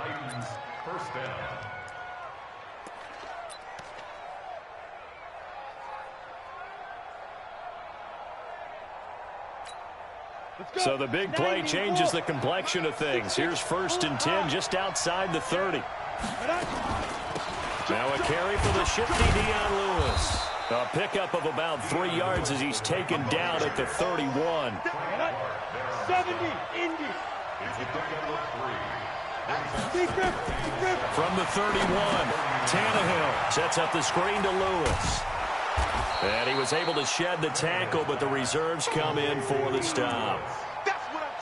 Titans, first down. So the big play changes the complexion of things. Here's 1st and 10 just outside the 30. Now a carry for the shifty Dion Lewis. A pickup of about 3 yards as he's taken down at the 31. 70, Indy. From the 31, Tannehill sets up the screen to Lewis. And he was able to shed the tackle, but the reserves come in for the stop.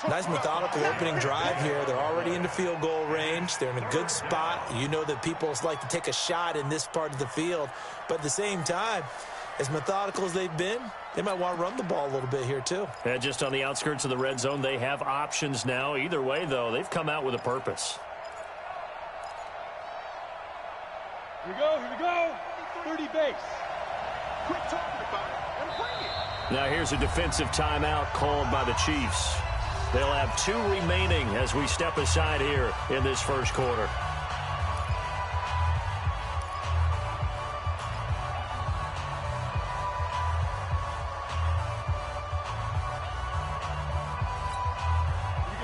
Nice methodical opening drive here. They're already in the field goal range. They're in a good spot. You know that people like to take a shot in this part of the field. But at the same time, as methodical as they've been, they might want to run the ball a little bit here too. And just on the outskirts of the red zone, they have options now. Either way, though, they've come out with a purpose. Here we go, here we go. 30 base. Quit talking about it and bring it. Now here's a defensive timeout called by the Chiefs. They'll have 2 remaining as we step aside here in this first quarter.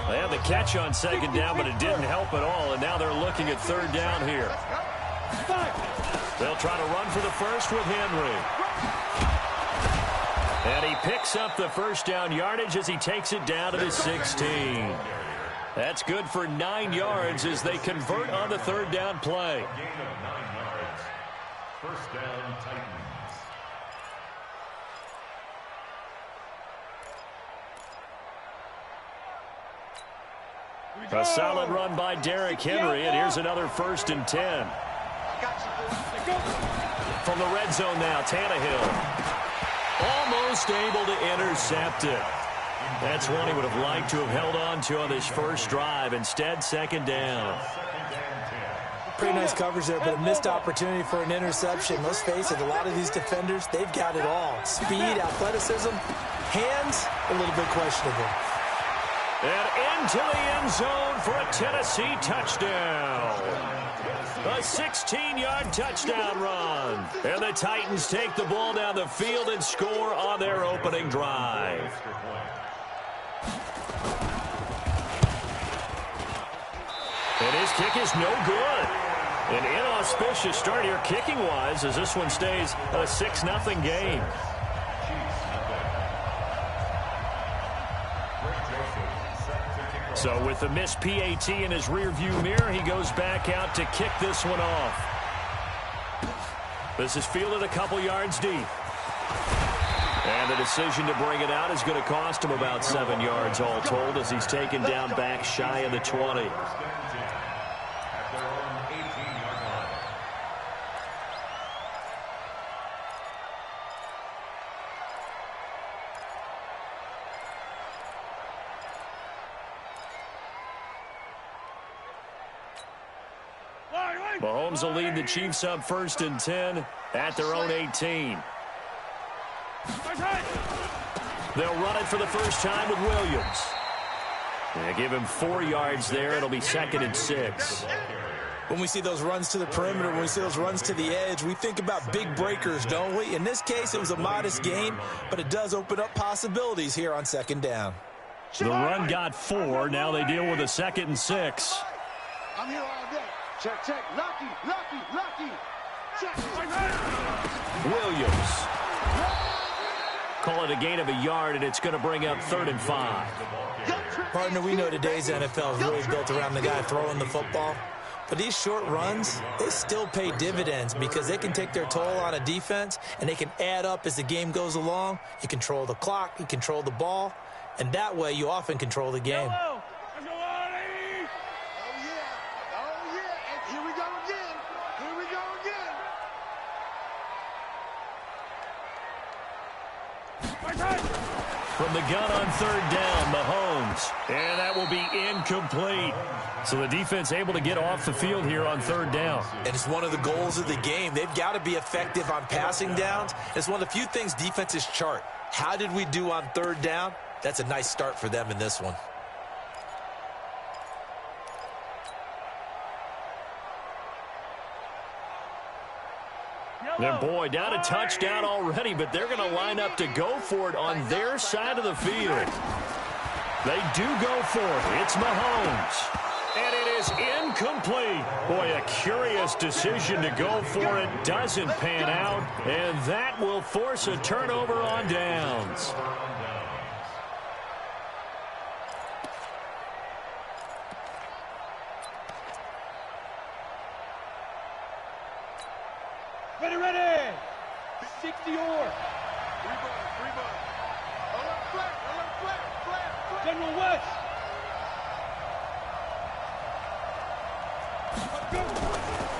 They had the catch on 2nd down, but it didn't help at all, and now they're looking at 3rd down here. They'll try to run for the first with Henry. And he picks up the first down yardage as he takes it down to the 16. That's good for 9 yards as they convert on the 3rd down play. Gain of 9 yards. First down, Titans. A solid run by Derrick Henry, and here's another 1st and 10. From the red zone now, Tannehill. Almost able to intercept it. That's one he would have liked to have held on to on this first drive. Instead, 2nd down. Pretty nice coverage there, but a missed opportunity for an interception. Let's face it, a lot of these defenders, they've got it all. Speed, athleticism, hands, a little bit questionable. And into the end zone for a Tennessee touchdown. A 16-yard touchdown run. And the Titans take the ball down the field and score on their opening drive. And his kick is no good. An inauspicious start here kicking-wise as this one stays a 6-0 game. So with the missed PAT in his rearview mirror, he goes back out to kick this one off. This is fielded a couple yards deep. And the decision to bring it out is going to cost him about 7 yards all told as he's taken down back shy of the 20. Mahomes will lead the Chiefs up 1st and 10 at their own 18. They'll run it for the first time with Williams. They give him 4 yards there. It'll be 2nd and 6. When we see those runs to the perimeter, when we see those runs to the edge, we think about big breakers, don't we? In this case, it was a modest gain, but it does open up possibilities here on 2nd down. The run got 4. Now they deal with a 2nd and 6. I'm here all day. Check, check. Lucky, lucky, lucky. Check. Williams. Call it a gain of a yard, and it's going to bring up 3rd and 5. Partner, we know today's NFL is really built around the guy throwing the football. But these short runs, they still pay dividends because they can take their toll on a defense, and they can add up as the game goes along. You control the clock, you control the ball, and that way you often control the game. From the gun on 3rd down, Mahomes. And that will be incomplete. So the defense able to get off the field here on 3rd down. And it's one of the goals of the game. They've got to be effective on passing downs. It's one of the few things defenses chart. How did we do on 3rd down? That's a nice start for them in this one. And boy, down a touchdown already, but they're going to line up to go for it on their side of the field. They do go for it. It's Mahomes. And it is incomplete. Boy, a curious decision to go for it. Doesn't pan out. And that will force a turnover on downs. Ready. 60 or. Three ball. Alert flat. General West.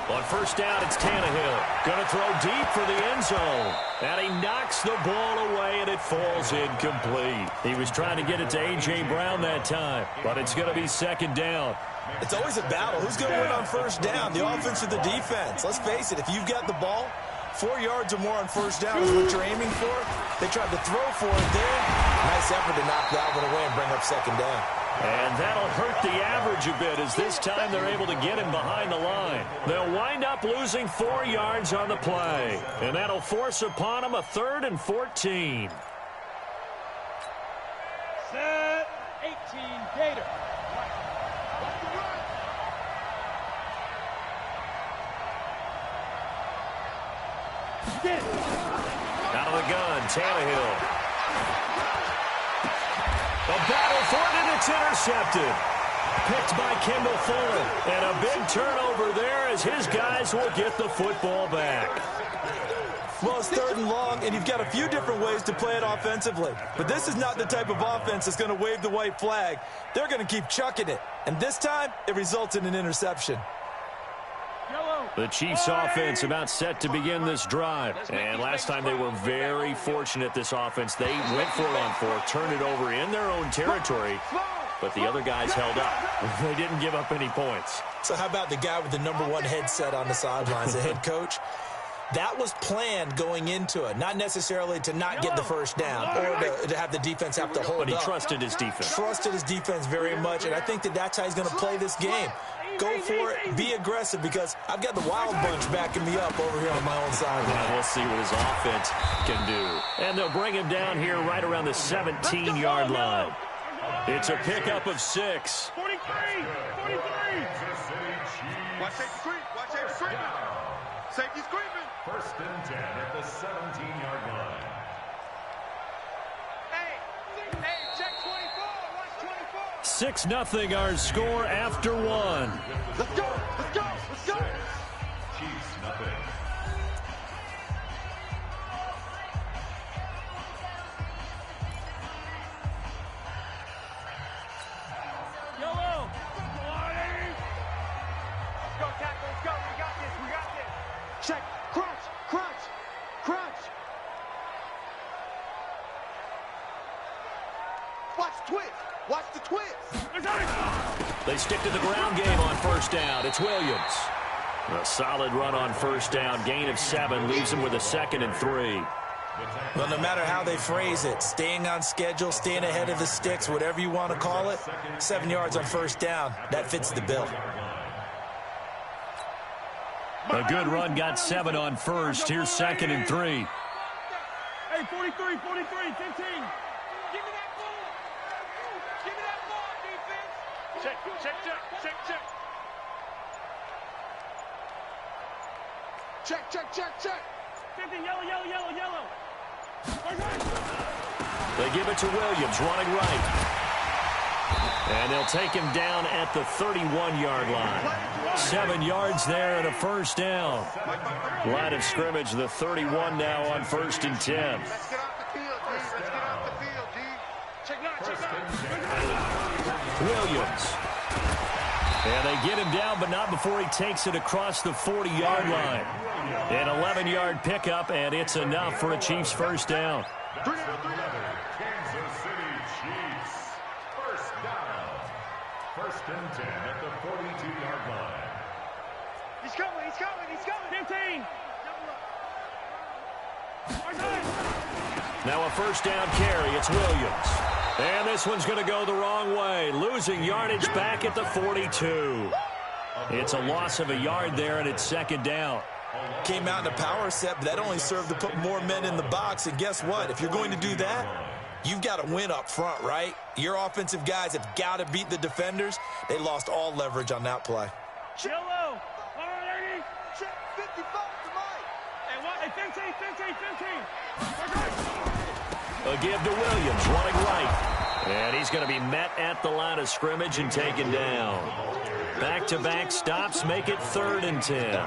On first down, it's Tannehill. Going to throw deep for the end zone. And he knocks the ball away, and it falls incomplete. He was trying to get it to A.J. Brown that time, but it's going to be second down. It's always a battle. Who's going to win on first down, the offense or the defense? Let's face it, if you've got the ball, 4 yards or more on first down is what you're aiming for. They tried to throw for it there. Nice effort to knock that one away and bring up second down. And that'll hurt the average a bit as this time they're able to get him behind the line. They'll wind up losing 4 yards on the play. And that'll force upon them a 3rd and 14. Set. 18 Gator. Out of the gun, Tannehill. The battle for it, and it's intercepted. Picked by Kendall Fuller. And a big turnover there as his guys will get the football back. Well, it's 3rd and long, and you've got a few different ways to play it offensively. But this is not the type of offense that's going to wave the white flag. They're going to keep chucking it. And this time, it results in an interception. The Chiefs offense about set to begin this drive. And last time they were very fortunate, this offense. They went for it on 4, turned it over in their own territory, but the other guys held up. They didn't give up any points. So how about the guy with the #1 headset on the sidelines, the head coach? That was planned going into it, not necessarily to not get the first down or to have the defense have to hold up. But he trusted his defense. Trusted his defense very much, and I think that's how he's going to play this game. Go for it, be aggressive, because I've got the wild bunch backing me up over here on my own side. And we'll see what his offense can do. And they'll bring him down here right around the 17-yard line. It's a pickup of 6. 43. Watch safety creep. Safety's creeping. 1st and 10 at the 17-yard line. Hey, check 24. Watch 6-0 24. our score after 1. Let's go. Chiefs nothing. Yellow. Let's go, tackle. Let's go. We got this. Check. Crunch. Watch the twist. They stick to the ground game on first down. It's Williams. A solid run on first down. Gain of 7 leaves him with a 2nd and 3. Well, no matter how they phrase it, staying on schedule, staying ahead of the sticks, whatever you want to call it, 7 yards on first down, that fits the bill. A good run got 7 on first. Here's 2nd and 3. Hey, 43, 15. Give me that ball, defense. Check. Check. 15, yellow. They give it to Williams, running right. And they'll take him down at the 31-yard line. 7 yards there and a first down. Line of scrimmage, the 31 now on 1st and 10. Let's get off the field, G. Check now. Williams. And they get him down, but not before he takes it across the 40-yard line. An 11-yard pickup, and it's enough for a Chiefs first down. Kansas City Chiefs. First down. 1st and 10 at the 42-yard line. He's coming. 15. Now a first down carry. It's Williams. And this one's going to go the wrong way. Losing yardage back at the 42. It's a loss of a yard there, and it's 2nd down. Came out in a power set, but that only served to put more men in the box. And guess what? If you're going to do that, you've got to win up front, right? Your offensive guys have got to beat the defenders. They lost all leverage on that play. Yellow. All right, 80. Check 55 to Mike. Hey, what? Hey, 15. A give to Williams, running right. And he's going to be met at the line of scrimmage and taken down. Back-to-back stops make it 3rd and 10.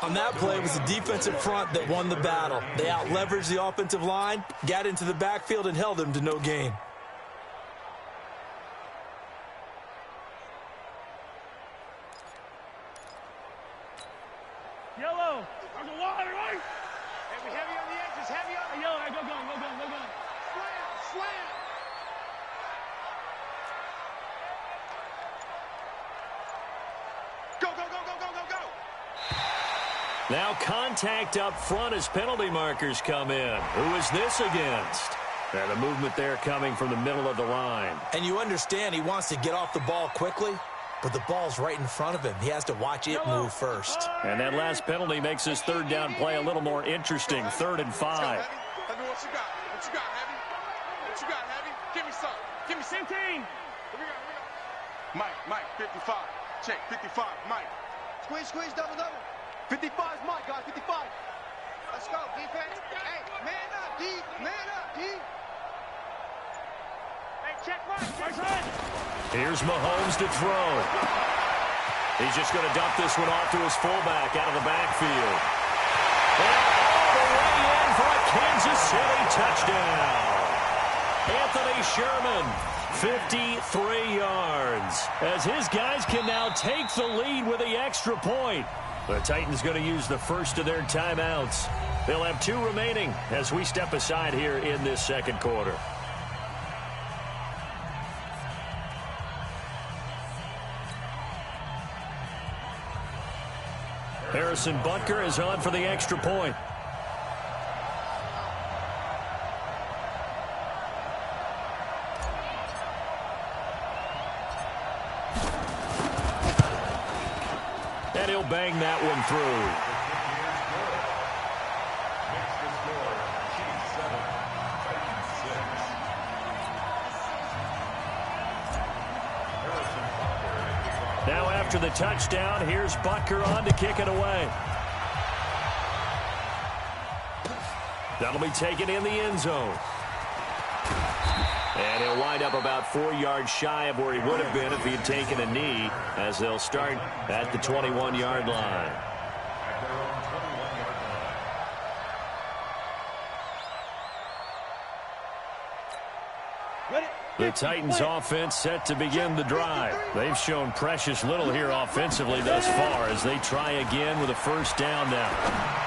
On that play, it was the defensive front that won the battle. They out-leveraged the offensive line, got into the backfield, and held them to no gain. Yellow. There's a wall, right? Hey, we heavy on the edges, heavy on the yellow. Hey, go. Slam. Go. Now contact up front as penalty markers come in. Who is this against? And the movement there coming from the middle of the line. And you understand he wants to get off the ball quickly, but the ball's right in front of him. He has to watch it move first. And that last penalty makes his 3rd down play a little more interesting. 3rd and 5. Heavy, what you got? Heavy? What you got, Heavy? Give me some. Give me 17. Here we go. Mike, 55. Check, 55, Mike. Squeeze, double. 55 is Mike, guys, 55. Let's go, defense. Hey, man up, D. Hey, check Mike. Right side. Here's Mahomes to throw. He's just going to dump this one off to his fullback out of the backfield. And all the way in for a Kansas City touchdown. Anthony Sherman, 53 yards. As his guys can now take the lead with the extra point. The Titans going to use the first of their timeouts. They'll have 2 remaining as we step aside here in this 2nd quarter. Harrison Butker is on for the extra point. And he'll bang that one through. Now after the touchdown, here's Butker on to kick it away. That'll be taken in the end zone. And he'll wind up about 4 yards shy of where he would have been if he had taken a knee, as they'll start at the 21-yard line. The Titans offense set to begin the drive. They've shown precious little here offensively thus far as they try again with a 1st down now.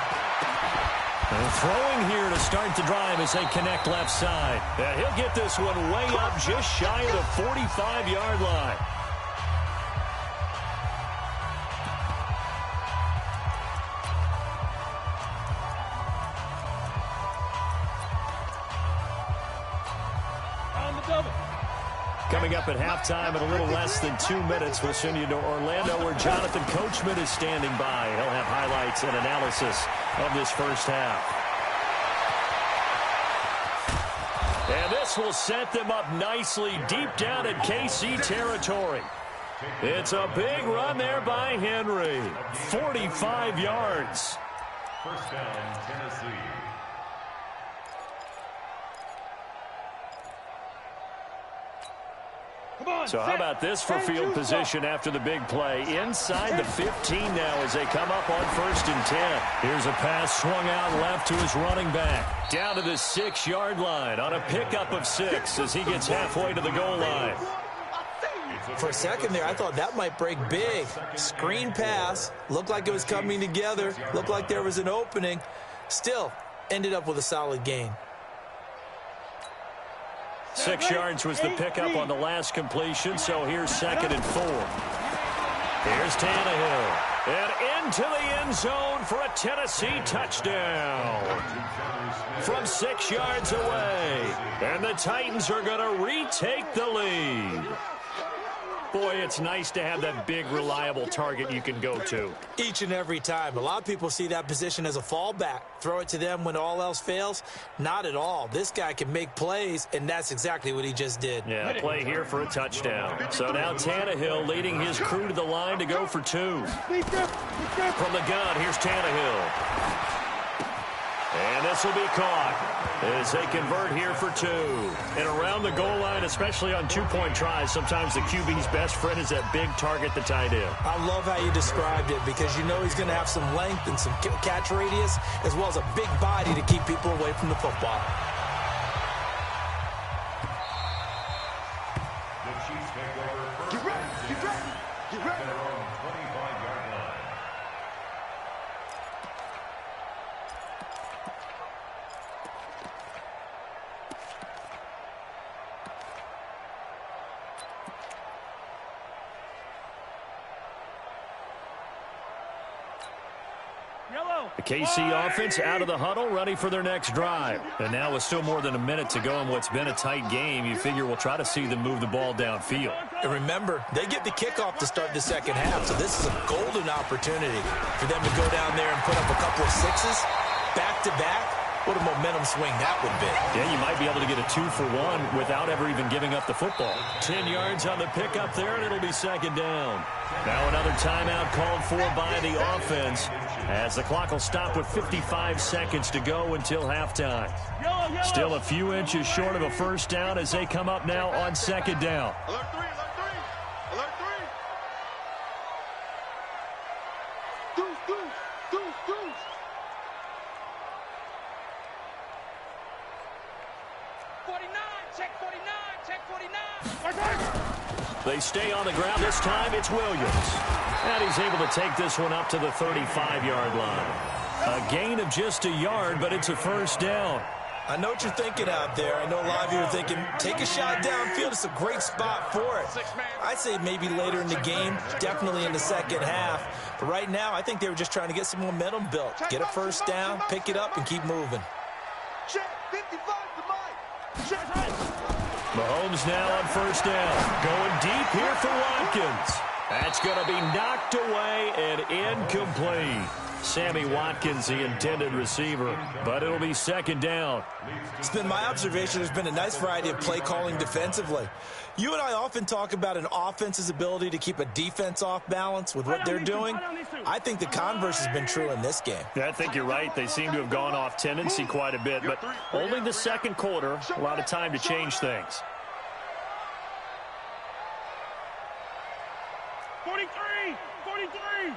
And throwing here to start the drive as they connect left side. Yeah, he'll get this one way up just shy of the 45-yard line. Coming up at halftime in a little less than 2 minutes, we'll send you to Orlando where Jonathan Coachman is standing by. He'll have highlights and analysis of this first half. And this will set them up nicely deep down in KC territory. It's a big run there by Henry. 45 yards. 1st down, Tennessee. So how about this for field position after the big play? Inside the 15 now as they come up on 1st and 10. Here's a pass swung out left to his running back. Down to the 6-yard line on a pickup of 6 as he gets halfway to the goal line. For a second there, I thought that might break big. Screen pass. Looked like it was coming together. Looked like there was an opening. Still, ended up with a solid gain. 6 yards was the pickup on the last completion, so here's 2nd and 4. Here's Tannehill. And into the end zone for a Tennessee touchdown. From 6 yards away. And the Titans are going to retake the lead. Boy, it's nice to have that big, reliable target you can go to. Each and every time. A lot of people see that position as a fallback. Throw it to them when all else fails. Not at all. This guy can make plays, and that's exactly what he just did. Yeah, play here for a touchdown. So now Tannehill leading his crew to the line to go for two. From the gun, here's Tannehill. And this will be caught as they convert here for two. And around the goal line, especially on two-point tries, sometimes the QB's best friend is that big target, the tight end. I love how you described it because you know he's going to have some length and some catch radius as well as a big body to keep people away from the football. The Chiefs take over first. Get ready, get ready, get ready. Their own 25-yard line. The KC offense out of the huddle, ready for their next drive. And now with still more than a minute to go in what's been a tight game, you figure we'll try to see them move the ball downfield. And remember, they get the kickoff to start the second half, so this is a golden opportunity for them to go down there and put up a couple of sixes back-to-back. What a momentum swing that would be. Yeah, you might be able to get a 2-for-1 without ever even giving up the football. 10 yards on the pickup there, and it'll be second down. Now another timeout called for by the offense as the clock will stop with 55 seconds to go until halftime. Still a few inches short of a first down as they come up now on second down. Alert three, alert three, alert three. Deuce, deuce, deuce, deuce. They stay on the ground. This time it's Williams. And he's able to take this one up to the 35-yard line. A gain of just a yard, but it's a first down. I know what you're thinking out there. I know a lot of you are thinking, take a shot downfield. It's a great spot for it. I'd say maybe later in the game, definitely in the second half. But right now, I think they were just trying to get some momentum built. Get a first down, pick it up, and keep moving. Check, 55 to Mike. Check. Mahomes now on first down. Going deep here for Watkins. That's going to be knocked away and incomplete. Sammy Watkins, the intended receiver, but it'll be second down. It's been my observation there's been a nice variety of play calling defensively. You and I often talk about an offense's ability to keep a defense off balance with what they're doing. I think the converse has been true in this game. Yeah, I think you're right. They seem to have gone off tendency quite a bit, but only the second quarter, a lot of time to change things. 43! 43!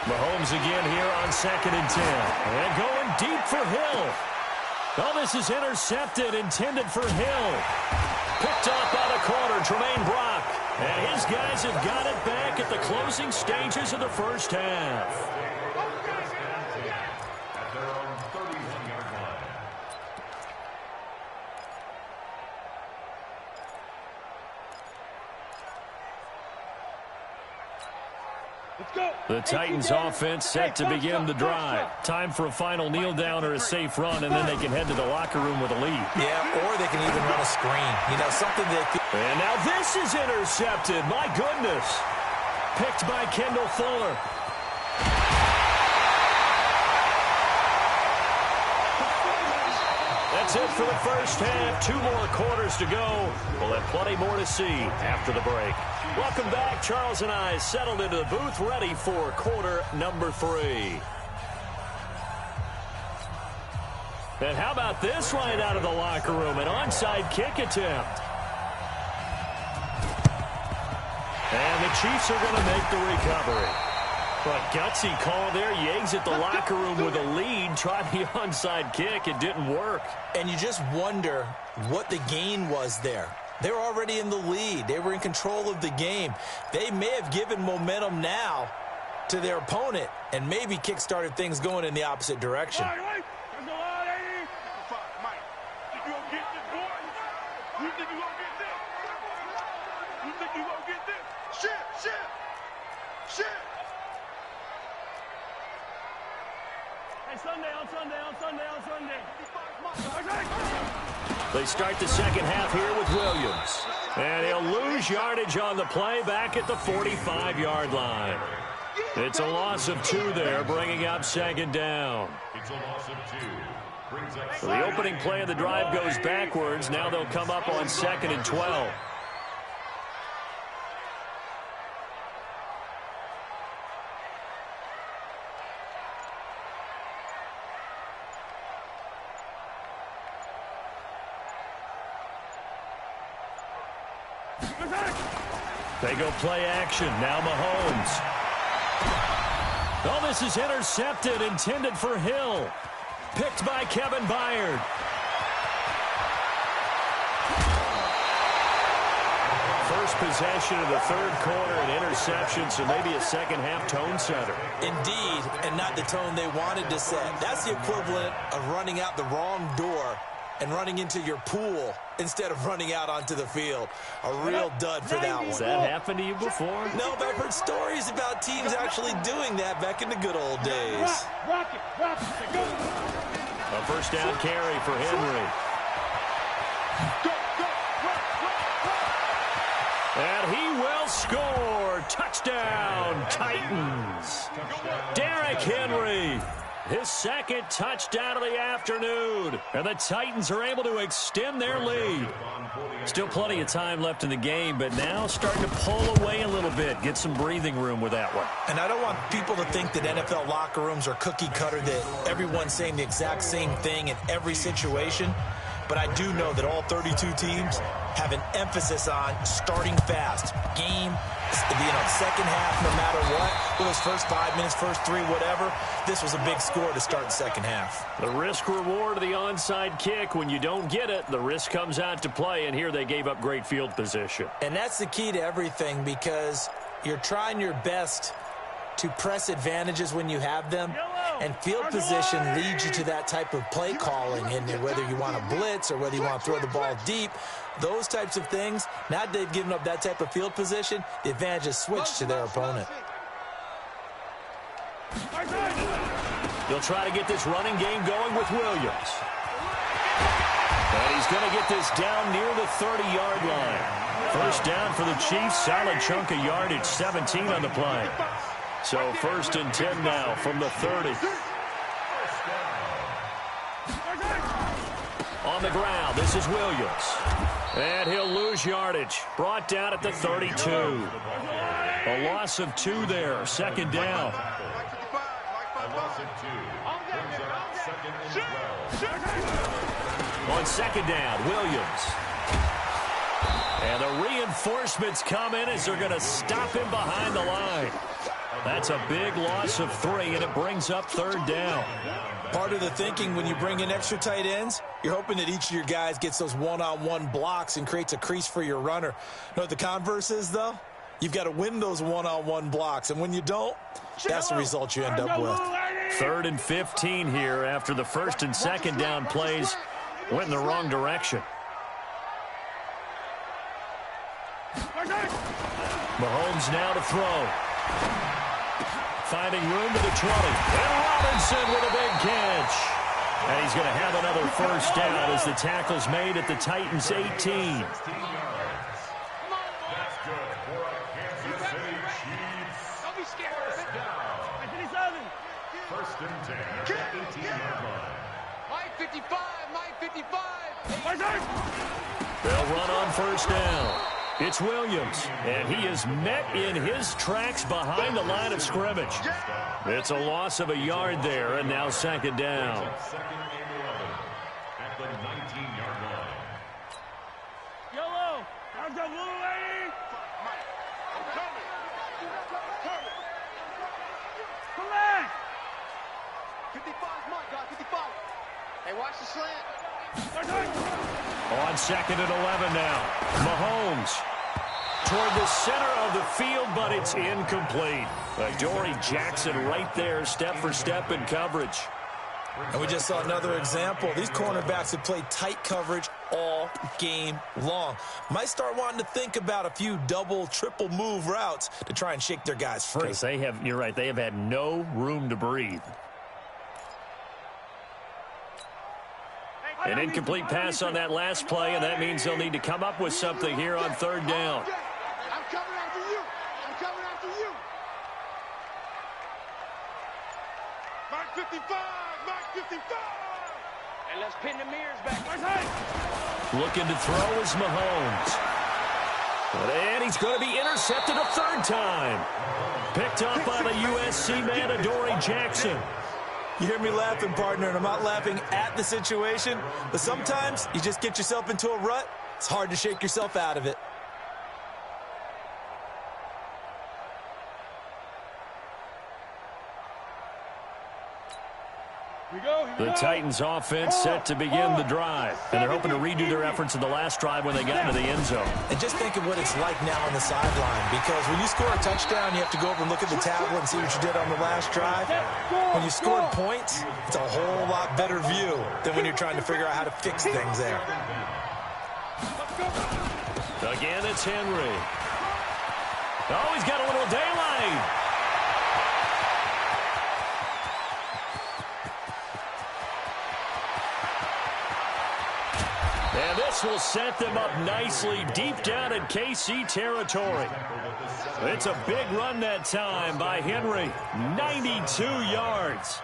Mahomes again here on 2nd and 10. And going deep for Hill. Oh, this is intercepted, intended for Hill. Picked up by the corner, Tremaine Brock. And his guys have got it back at the closing stages of the first half. At their own 31-yard line. The Titans offense set to begin the drive. Time for a final kneel down or a safe run, and then they can head to the locker room with a lead. Yeah, or they can even run a screen. You know, something that... And now this is intercepted. My goodness. Picked by Kendall Fuller. That's it for the first half. 2 more quarters to go. We'll have plenty more to see after the break. Welcome back. Charles and I settled into the booth, ready for quarter number 3. And how about this right out of the locker room? An onside kick attempt. And the Chiefs are going to make the recovery. But gutsy call there. You exit the locker room with a lead. Tried the onside kick. It didn't work. And you just wonder what the gain was there. They were already in the lead. They were in control of the game. They may have given momentum now to their opponent and maybe kick-started things going in the opposite direction. Sunday, on Sunday. They start the second half here with Williams. And he'll lose yardage on the play back at the 45-yard line. It's a loss of 2 there, bringing up second down. It's a loss of 2. Brings up So the opening play of the drive goes backwards. Now they'll come up on 2nd and 12. They go play action. Now Mahomes. Oh, this is intercepted, intended for Hill. Picked by Kevin Byard. First possession of the third quarter, an interception, so maybe a second-half tone setter. Indeed, and not the tone they wanted to set. That's the equivalent of running out the wrong door and running into your pool instead of running out onto the field. A real dud for that one. Has that happened to you before? No, but I've heard stories about teams actually doing that back in the good old days. A first down carry for Henry. And he will score. Touchdown, Titans. Derrick Henry. His second touchdown of the afternoon. And the Titans are able to extend their lead. Still plenty of time left in the game, but now starting to pull away a little bit. Get some breathing room with that one. And I don't want people to think that NFL locker rooms are cookie cutter, that everyone's saying the exact same thing in every situation. But I do know that all 32 teams have an emphasis on starting fast. Game, second half, no matter what. Those first 5 minutes, first 3, whatever. This was a big score to start the second half. The risk-reward of the onside kick. When you don't get it, the risk comes out to play, and here they gave up great field position. And that's the key to everything, because you're trying your best to press advantages when you have them, and field position leads you to that type of play calling, and whether you want to blitz or whether you want to throw the ball deep, those types of things. Now they've given up that type of field position, the advantage is switched to their opponent. They'll try to get this running game going with Williams. And he's going to get this down near the 30-yard line. First down for the Chiefs, solid chunk of yardage, 17 on the play. So 1st and 10 now from the 30. On the ground, this is Williams. And he'll lose yardage. Brought down at the 32. A loss of 2 there. 2nd down. On 2nd down, Williams. And the reinforcements come in as they're going to stop him behind the line. That's a big loss of 3, and it brings up 3rd down. Part of the thinking when you bring in extra tight ends, you're hoping that each of your guys gets those one-on-one blocks and creates a crease for your runner. You know what the converse is, though? You've got to win those one-on-one blocks, and when you don't, that's the result you end up with. 3rd and 15 here after the 1st and 2nd down plays went in the wrong direction. Mahomes now to throw. Finding room to the 20. And Robinson with a big catch. And he's going to have another first down as the tackle's made at the Titans' 18. That's good for a Kansas City Chiefs. Don't be scared. First and 10 at the 18-yard line. Mike 55, Mike 55. They'll run on first down. It's Williams, and he is met in his tracks behind the line of scrimmage. It's a loss of a yard there, and now 2nd down. 2nd and 11 at the 19-yard line. Yellow, how's the blue lady? Mike, I'm coming. Come back. 55's Mike, guys, 55. Hey, watch the slant. On 2nd and 11 now. Mahomes toward the center of the field, but it's incomplete. Adoree Jackson right there, step for step in coverage. And we just saw another example. These cornerbacks have played tight coverage all game long. Might start wanting to think about a few double, triple move routes to try and shake their guys free. Because you're right, they have had no room to breathe. An incomplete pass on that last play, and that means they'll need to come up with something here on third down. I'm coming after you. I'm coming after you. Mark 55. Mark 55. And let's pin the mirrors back. Looking to throw is Mahomes. And he's going to be intercepted a third time. Picked up by the USC man, Adoree Jackson. You hear me laughing, partner, and I'm not laughing at the situation, but sometimes you just get yourself into a rut. It's hard to shake yourself out of it. The Titans offense set to begin the drive, and they're hoping to redo their efforts in the last drive when they got into the end zone. And just think of what it's like now on the sideline, because when you score a touchdown, you have to go over and look at the tablet and see what you did on the last drive. When you scored points, it's a whole lot better view than when you're trying to figure out how to fix things there. Again, it's Henry. Oh, he's got a little daylight. And this will set them up nicely deep down in KC territory. It's a big run that time by Henry. 92 yards.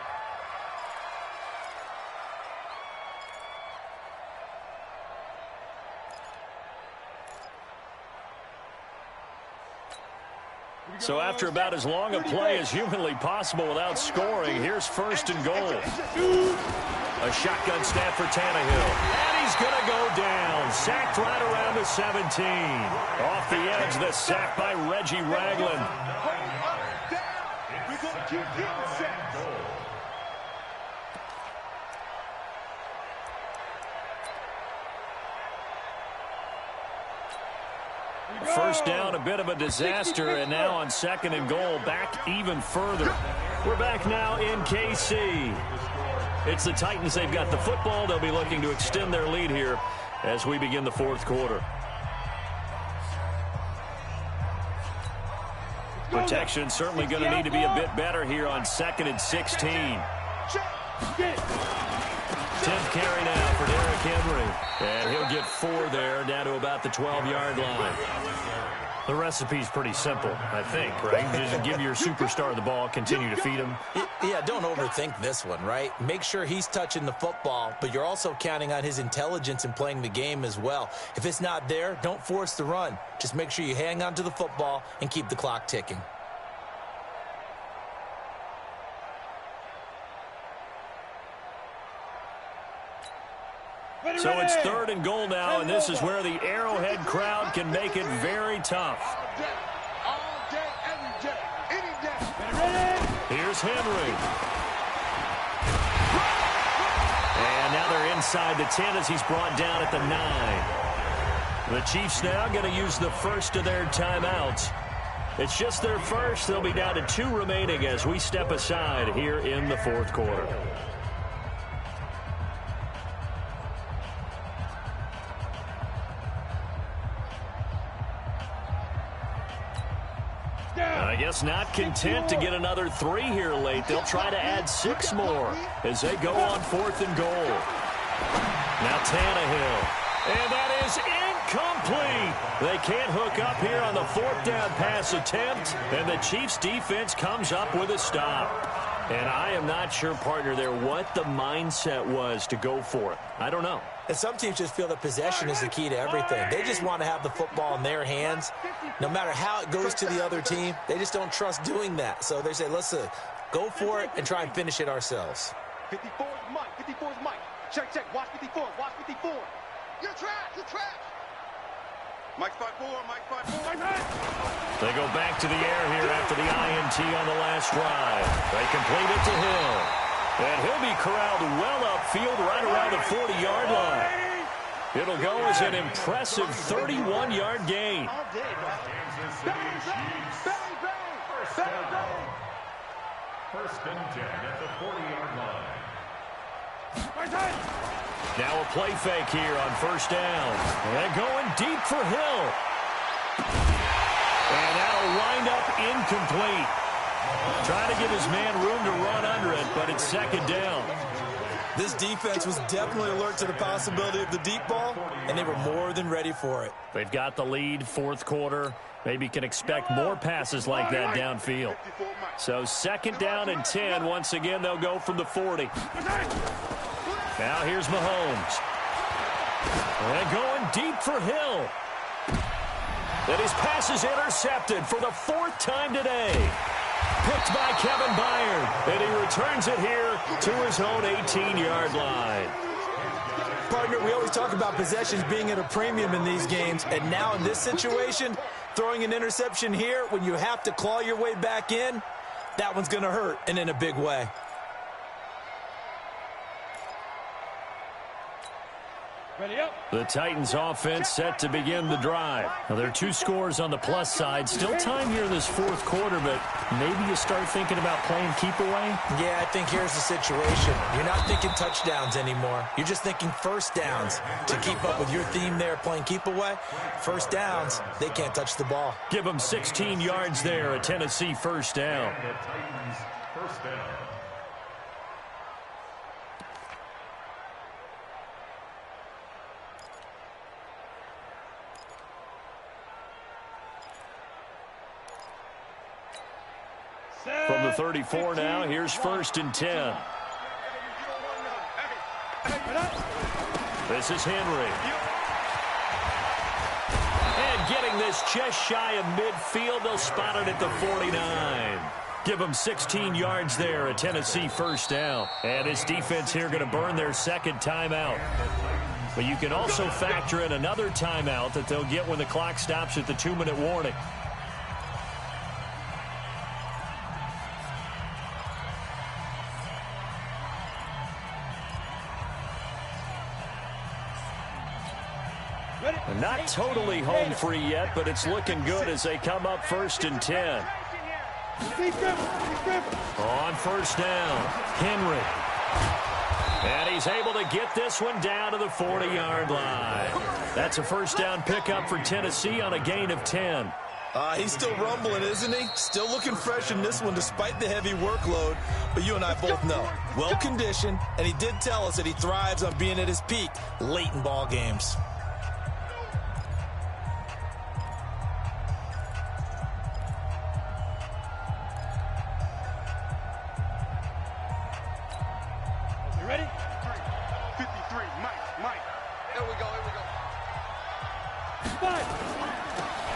So after about as long a play as humanly possible without scoring, here's first and goal. A shotgun snap for Tannehill. And he's going to go down. Sacked right around the 17. Off the edge, the sack by Reggie Ragland. We're going to keep getting sacks. First down, a bit of a disaster, and now on second and goal, back even further. We're back now in KC. It's the Titans. They've got the football. They'll be looking to extend their lead here as we begin the fourth quarter. Protection certainly going to need to be a bit better here on second and 16. 10th carry now for Derrick Henry. And he'll get 4 there, down to about the 12-yard line. The recipe's pretty simple, I think, right? Just give your superstar the ball, continue to feed him. Yeah, don't overthink this one, right? Make sure he's touching the football, but you're also counting on his intelligence in playing the game as well. If it's not there, don't force the run. Just make sure you hang on to the football and keep the clock ticking. So it's third and goal now, and this is where the Arrowhead crowd can make it very tough. All day, every day, any day. Here's Henry. And now they're inside the 10 as he's brought down at the 9. The Chiefs now going to use the first of their timeouts. It's just their first. They'll be down to 2 remaining as we step aside here in the fourth quarter. I guess not content to get another 3 here late. They'll try to add 6 more as they go on fourth and goal. Now Tannehill. And that is incomplete. They can't hook up here on the 4th down pass attempt. And the Chiefs defense comes up with a stop. And I am not sure, partner, there what the mindset was to go for it. I don't know. And some teams just feel that possession is the key to everything. They just want to have the football in their hands. No matter how it goes to the other team, they just don't trust doing that. So they say, let's go for it and try and finish it ourselves. 54 is Mike. 54 is Mike. Check, check. Watch 54. Watch 54. You're trash. You're trash. Mike's 5-4. Mike's 5-4. They go back to the air here after the INT on the last drive. They complete it to Hill. And he'll be corralled well upfield right around the 40-yard line. It'll go as an impressive 31-yard gain. First and 10 at the 40-yard line. Now a play fake here on first down. And going deep for Hill. And that'll wind up incomplete. Trying to give his man room to run under it, but it's second down. This defense was definitely alert to the possibility of the deep ball, and they were more than ready for it. They've got the lead, fourth quarter. Maybe can expect more passes like that downfield. So 2nd down and 10. Once again, they'll go from the 40. Now here's Mahomes. And going deep for Hill. And his pass is intercepted for the 4th time today. Picked by Kevin Byard. And he returns it here to his own 18-yard line. Partner, we always talk about possessions being at a premium in these games. And now in this situation, throwing an interception here when you have to claw your way back in, that one's going to hurt, and in a big way. The Titans offense set to begin the drive. Now, there are 2 scores on the plus side. Still time here in this 4th quarter, but maybe you start thinking about playing keep away? Yeah, I think here's the situation. You're not thinking touchdowns anymore. You're just thinking first downs. To keep up with your theme there, playing keep away, first downs, they can't touch the ball. Give them 16 yards there, a Tennessee first down. The Titans first down. From the 34 now, here's 1st and 10. This is Henry. And getting this just shy of midfield, they'll spot it at the 49. Give them 16 yards there, a Tennessee first down. And this defense here going to burn their 2nd timeout. But you can also factor in another timeout that they'll get when the clock stops at the 2-minute warning. Not totally home free yet, but it's looking good as they come up 1st and 10. On 1st down, Henry. And he's able to get this one down to the 40-yard line. That's a first down pickup for Tennessee on a gain of 10. He's still rumbling, isn't he? Still looking fresh in this one despite the heavy workload. But you and I both know, well-conditioned, and he did tell us that he thrives on being at his peak late in ball games.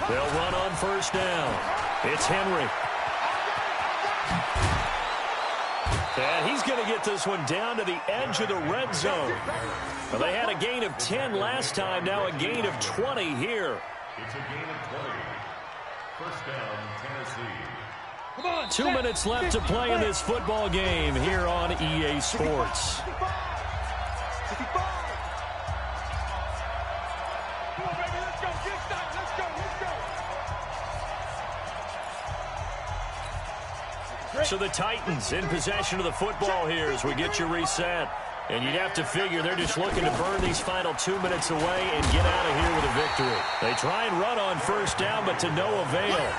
They'll run on first down. It's Henry. And he's going to get this one down to the edge of the red zone. Well, they had a gain of 10 last time, now a gain of 20 here. It's a gain of 20. First down, Tennessee. Come on, 2 minutes left to play in this football game here on EA Sports. So the Titans in possession of the football here as we get you reset. And you'd have to figure they're just looking to burn these final 2 minutes away and get out of here with a victory. They try and run on first down, but to no avail.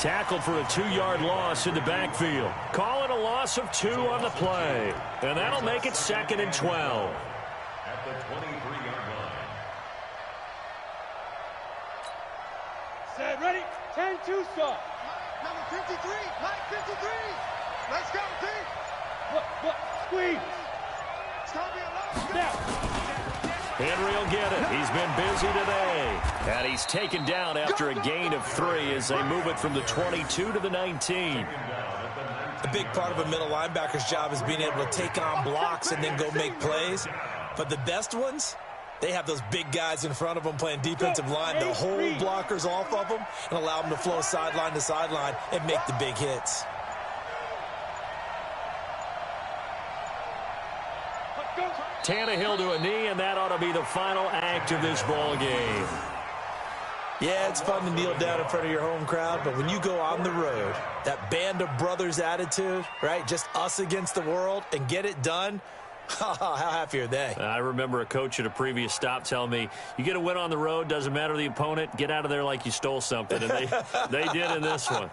Tackled for a 2-yard loss in the backfield. Call it a loss of 2 on the play. And that'll make it 2nd and 12. At the 23-yard line. Set, ready? 10-2 stop. Number 53, Mike 53. Let's go, Pete. What? Squeeze. Stop me alone. Now. Henry will get it. He's been busy today. And he's taken down after a gain of 3 as they move it from the 22 to the 19. A big part of a middle linebacker's job is being able to take on blocks and then go make plays. But the best ones, they have those big guys in front of them playing defensive line to hold blockers off of them and allow them to flow sideline to sideline and make the big hits. Tannehill to a knee, and that ought to be the final act of this ball game. Yeah, it's fun to kneel down in front of your home crowd, but when you go on the road, that band of brothers attitude, right, just us against the world, and get it done, how happy are they? I remember a coach at a previous stop telling me, you get a win on the road, doesn't matter the opponent, get out of there like you stole something. And they did in this one.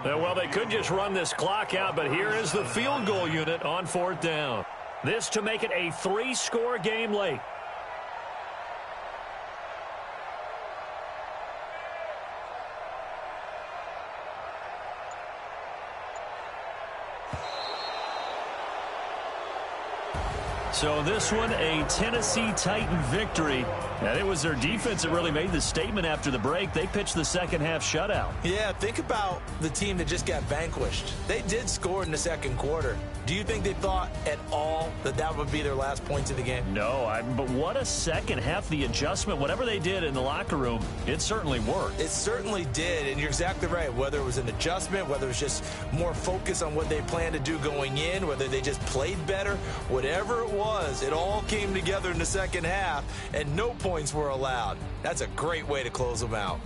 Well, they could just run this clock out, but here is the field goal unit on 4th down. This to make it a 3-score game late. So this one, a Tennessee Titan victory. And it was their defense that really made the statement after the break. They pitched the second-half shutout. Yeah, think about the team that just got vanquished. They did score in the second quarter. Do you think they thought at all that that would be their last points of the game? No, but what a second half. The adjustment, whatever they did in the locker room, it certainly worked. It certainly did, and you're exactly right. Whether it was an adjustment, whether it was just more focus on what they planned to do going in, whether they just played better, whatever it was, it all came together in the second half, and no points were allowed. That's a great way to close them out.